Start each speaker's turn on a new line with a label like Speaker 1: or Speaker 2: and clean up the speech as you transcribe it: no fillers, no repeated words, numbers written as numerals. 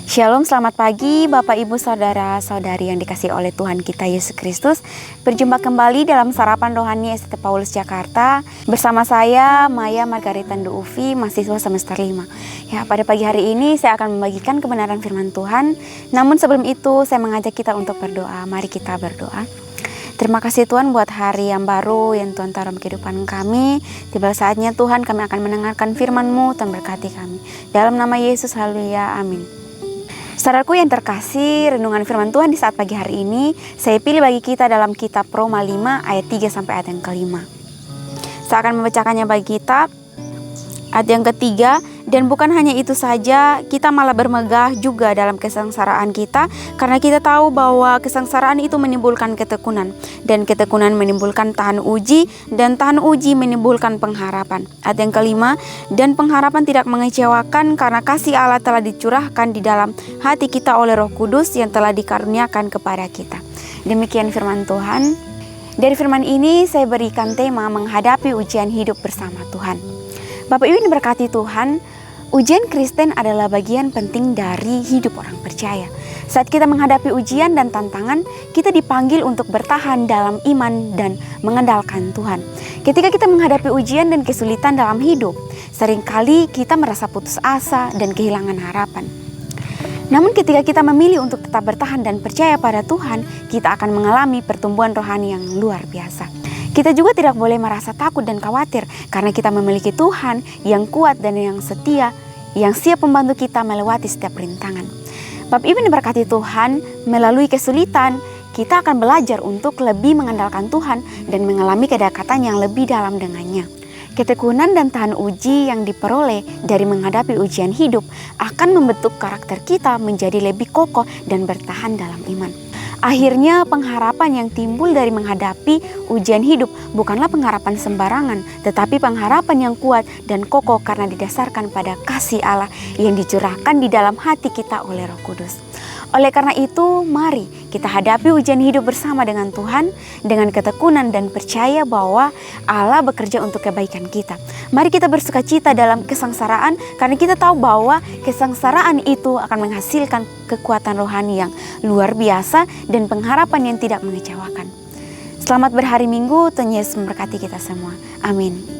Speaker 1: Shalom, selamat pagi Bapak Ibu Saudara-saudari yang dikasihi oleh Tuhan kita Yesus Kristus. Berjumpa kembali dalam Sarapan Rohani ST Paulus Jakarta. Bersama saya Maya Margarita Nduufi, mahasiswa semester 5. Ya, pada pagi hari ini saya akan membagikan kebenaran firman Tuhan. Namun sebelum itu saya mengajak kita untuk berdoa. Mari kita berdoa. Terima kasih Tuhan buat hari yang baru yang Tuhan taruh dalam kehidupan kami. Tiba saatnya Tuhan kami akan mendengarkan firman-Mu, Tuhan berkati kami. Dalam nama Yesus, haleluya, amin. Saudaraku yang terkasih, renungan firman Tuhan di saat pagi hari ini saya pilih bagi kita dalam kitab Roma 5 ayat 3 sampai ayat yang kelima. Saya akan membacakannya bagi kita. Ayat yang ketiga, dan bukan hanya itu saja, kita malah bermegah juga dalam kesengsaraan kita, karena kita tahu bahwa kesengsaraan itu menimbulkan ketekunan, dan ketekunan menimbulkan tahan uji, dan tahan uji menimbulkan pengharapan. Ayat yang kelima, dan pengharapan tidak mengecewakan, karena kasih Allah telah dicurahkan di dalam hati kita oleh Roh Kudus yang telah dikaruniakan kepada kita. Demikian firman Tuhan. Dari firman ini saya berikan tema menghadapi ujian hidup bersama Tuhan. Bapak Ibu yang diberkati Tuhan, ujian Kristen adalah bagian penting dari hidup orang percaya. Saat kita menghadapi ujian dan tantangan, kita dipanggil untuk bertahan dalam iman dan mengandalkan Tuhan. Ketika kita menghadapi ujian dan kesulitan dalam hidup, seringkali kita merasa putus asa dan kehilangan harapan. Namun ketika kita memilih untuk tetap bertahan dan percaya pada Tuhan, kita akan mengalami pertumbuhan rohani yang luar biasa. Kita juga tidak boleh merasa takut dan khawatir karena kita memiliki Tuhan yang kuat dan yang setia, yang siap membantu kita melewati setiap rintangan. Bapak Ibu yang diberkati Tuhan, melalui kesulitan, kita akan belajar untuk lebih mengandalkan Tuhan dan mengalami kedekatan yang lebih dalam dengannya. Ketekunan dan tahan uji yang diperoleh dari menghadapi ujian hidup akan membentuk karakter kita menjadi lebih kokoh dan bertahan dalam iman. Akhirnya pengharapan yang timbul dari menghadapi ujian hidup bukanlah pengharapan sembarangan, tetapi pengharapan yang kuat dan kokoh karena didasarkan pada kasih Allah yang dicurahkan di dalam hati kita oleh Roh Kudus. Oleh karena itu, mari kita hadapi ujian hidup bersama dengan Tuhan dengan ketekunan dan percaya bahwa Allah bekerja untuk kebaikan kita. Mari kita bersukacita dalam kesengsaraan karena kita tahu bahwa kesengsaraan itu akan menghasilkan kekuatan rohani yang luar biasa dan pengharapan yang tidak mengecewakan. Selamat berhari Minggu, Tuhan Yesus memberkati kita semua. Amin.